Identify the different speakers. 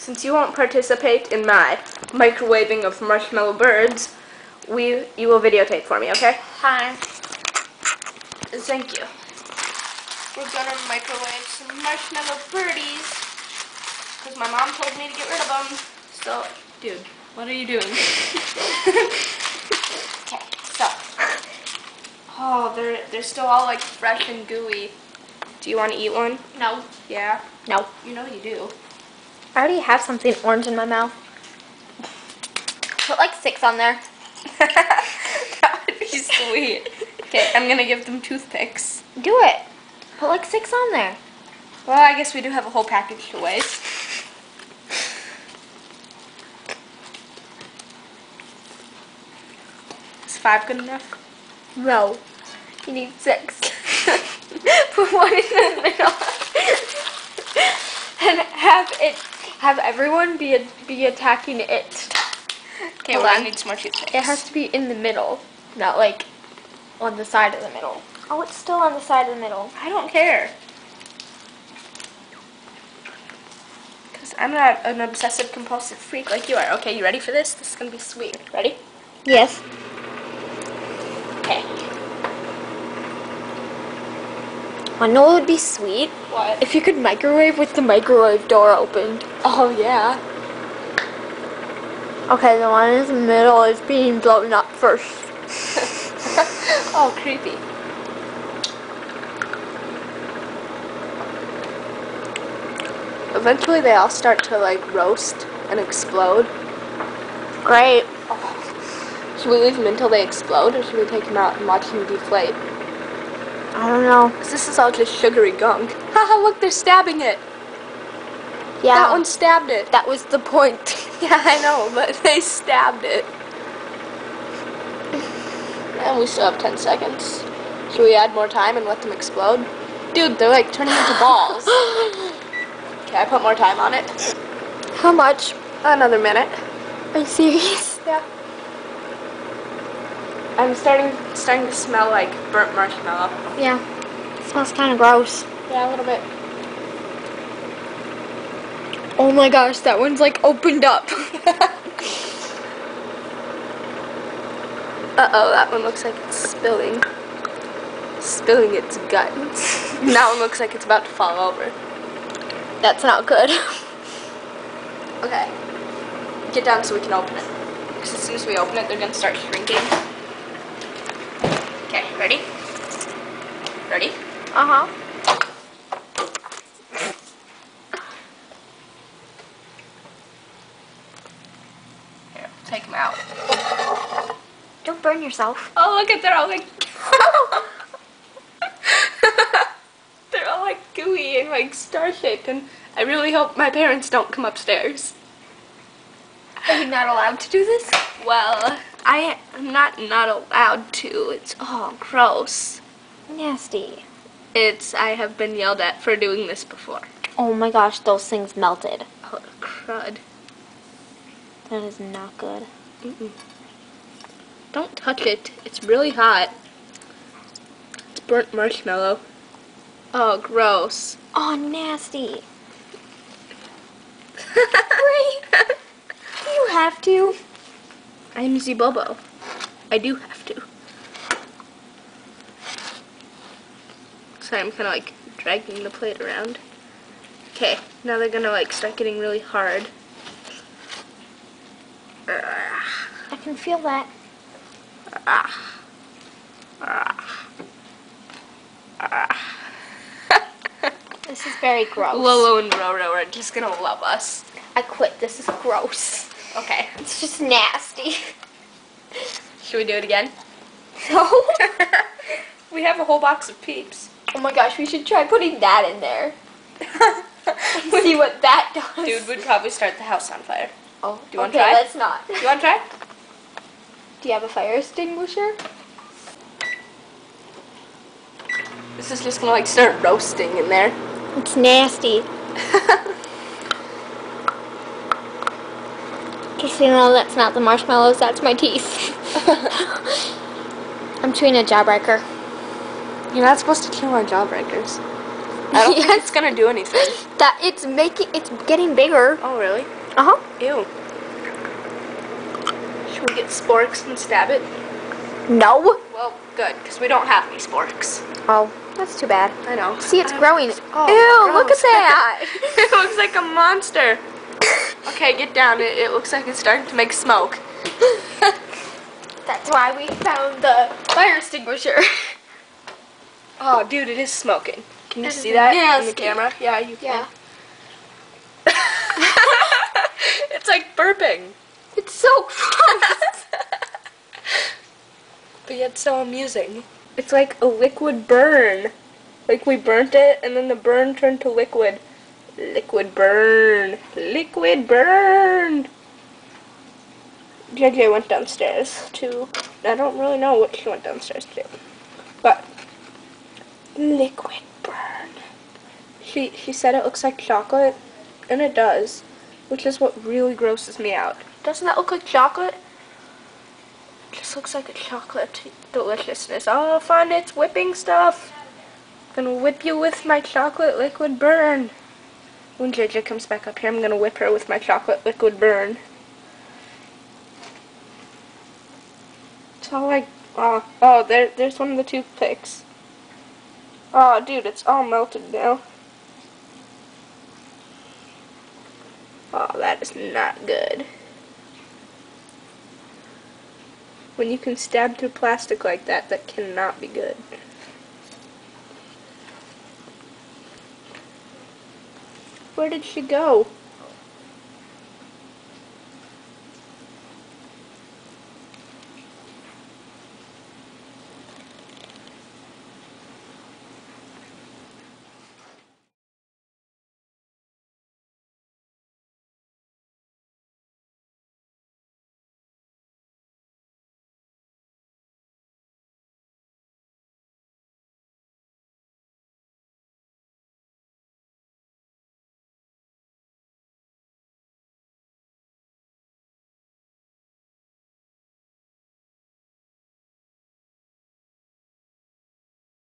Speaker 1: since you won't participate in my microwaving of marshmallow birds, you will videotape for me, okay?
Speaker 2: Hi.
Speaker 1: Thank you. We're gonna microwave some marshmallow birdies because my mom told me to get rid of them. So, dude, what are you doing? Okay, so. Oh, they're still all like fresh and gooey. Do you want to eat one?
Speaker 2: No.
Speaker 1: Yeah?
Speaker 2: No.
Speaker 1: You know you do.
Speaker 2: I already have something orange in my mouth. Put like 6 on there.
Speaker 1: That would be sweet. Okay, I'm gonna give them toothpicks.
Speaker 2: Do it. Put like 6 on there.
Speaker 1: Well, I guess we do have a whole package to waste. Is 5 good enough?
Speaker 2: No. You need 6. Put 1 in the middle. And have everyone be attacking it.
Speaker 1: Okay, well, I need some more toothpicks.
Speaker 2: It has to be in the middle, not like on the side of the middle. Oh, it's still on the side of the middle.
Speaker 1: I don't care. Because I'm not an obsessive compulsive freak like you are. Okay, you ready for this? This is going to be sweet. Ready?
Speaker 2: Yes.
Speaker 1: Okay.
Speaker 2: I know it would be sweet.
Speaker 1: What?
Speaker 2: If you could microwave with the microwave door opened.
Speaker 1: Oh, yeah.
Speaker 2: Okay, the one in the middle is being blown up first.
Speaker 1: Oh, creepy. Eventually they all start to like roast and explode.
Speaker 2: Great.
Speaker 1: Oh. Should we leave them until they explode, or should we take them out and watch them deflate?
Speaker 2: I don't know.
Speaker 1: Because this is all just sugary gunk. Haha, look, they're stabbing it.
Speaker 2: Yeah.
Speaker 1: That one stabbed it.
Speaker 2: That was the point.
Speaker 1: Yeah, I know, but they stabbed it. And we still have 10 seconds. Should we add more time and let them explode? Dude, they're like turning into balls. Okay, I put more time on it.
Speaker 2: How much?
Speaker 1: Another minute.
Speaker 2: Are you serious?
Speaker 1: Yeah. I'm starting to smell like burnt marshmallow.
Speaker 2: Yeah. It smells kind of gross.
Speaker 1: Yeah, a little bit.
Speaker 2: Oh my gosh, that one's like opened up.
Speaker 1: Uh-oh, that one looks like it's spilling. Spilling its guts. And that one looks like it's about to fall over.
Speaker 2: That's not good.
Speaker 1: Okay. Get down so we can open it. Because as soon as we open it, they're going to start shrinking. Okay, ready? Ready?
Speaker 2: Uh-huh.
Speaker 1: Here, take them out.
Speaker 2: Don't burn yourself.
Speaker 1: Oh, look at, they're all like... They're all like gooey and like star-shaped, and I really hope my parents don't come upstairs.
Speaker 2: Are you not allowed to do this?
Speaker 1: Well, I am not allowed to. It's all gross.
Speaker 2: Nasty.
Speaker 1: I have been yelled at for doing this before.
Speaker 2: Oh my gosh, those things melted.
Speaker 1: Oh, crud.
Speaker 2: That is not good.
Speaker 1: Mm-mm. Don't touch it. It's really hot. It's burnt marshmallow. Oh, gross.
Speaker 2: Oh, nasty. Wait. Do you have to?
Speaker 1: I'm Bobo. I do have to. Sorry, I'm kind of like dragging the plate around. Okay, now they're gonna like start getting really hard.
Speaker 2: I can feel that. This is very gross.
Speaker 1: Lolo and Rojo are just gonna love us.
Speaker 2: I quit. This is gross.
Speaker 1: Okay.
Speaker 2: It's just nasty.
Speaker 1: Should we do it again?
Speaker 2: No.
Speaker 1: We have a whole box of Peeps.
Speaker 2: Oh my gosh, we should try putting that in there. And see what that does.
Speaker 1: Dude, we'd probably start the house on fire.
Speaker 2: Oh,
Speaker 1: do you want
Speaker 2: okay,
Speaker 1: to try?
Speaker 2: let's not.
Speaker 1: Do you want to try?
Speaker 2: Do you have a fire extinguisher?
Speaker 1: This is just gonna like start roasting in there.
Speaker 2: It's nasty. Just so you know, that's not the marshmallows, that's my teeth. I'm chewing a jawbreaker.
Speaker 1: You're not supposed to chew on jawbreakers. I don't think it's gonna do anything.
Speaker 2: It's getting bigger.
Speaker 1: Oh, really?
Speaker 2: Uh-huh.
Speaker 1: Ew. Should we get sporks and stab it?
Speaker 2: No.
Speaker 1: Well, good, because we don't have any sporks.
Speaker 2: Oh, that's too bad.
Speaker 1: I know.
Speaker 2: See, it's growing.
Speaker 1: Oh,
Speaker 2: Ew, look
Speaker 1: gross.
Speaker 2: at that.
Speaker 1: It looks like a monster. Okay, get down. It looks like it's starting to make smoke.
Speaker 2: That's why we found the fire extinguisher.
Speaker 1: Oh, dude, it is smoking. Can you
Speaker 2: That is
Speaker 1: see that in the
Speaker 2: nasty.
Speaker 1: camera? Yeah, you can.
Speaker 2: Yeah.
Speaker 1: It's like burping.
Speaker 2: It's so gross.
Speaker 1: But yet so amusing. It's like a liquid burn. Like we burnt it and then the burn turned to liquid. Liquid burn. Liquid burn. JJ went downstairs to, I don't really know what she went downstairs to. But liquid burn. She said it looks like chocolate, and it does, which is what really grosses me out.
Speaker 2: Doesn't that look like chocolate? It just looks like a chocolate deliciousness.
Speaker 1: Oh, fun, it's whipping stuff. I'm gonna whip you with my chocolate liquid burn. When JJ comes back up here, I'm gonna whip her with my chocolate liquid burn. It's all like, oh, there's one of the toothpicks. Oh, dude, it's all melted now. Oh, that is not good. When you can stab through plastic like that, that cannot be good. Where did she go?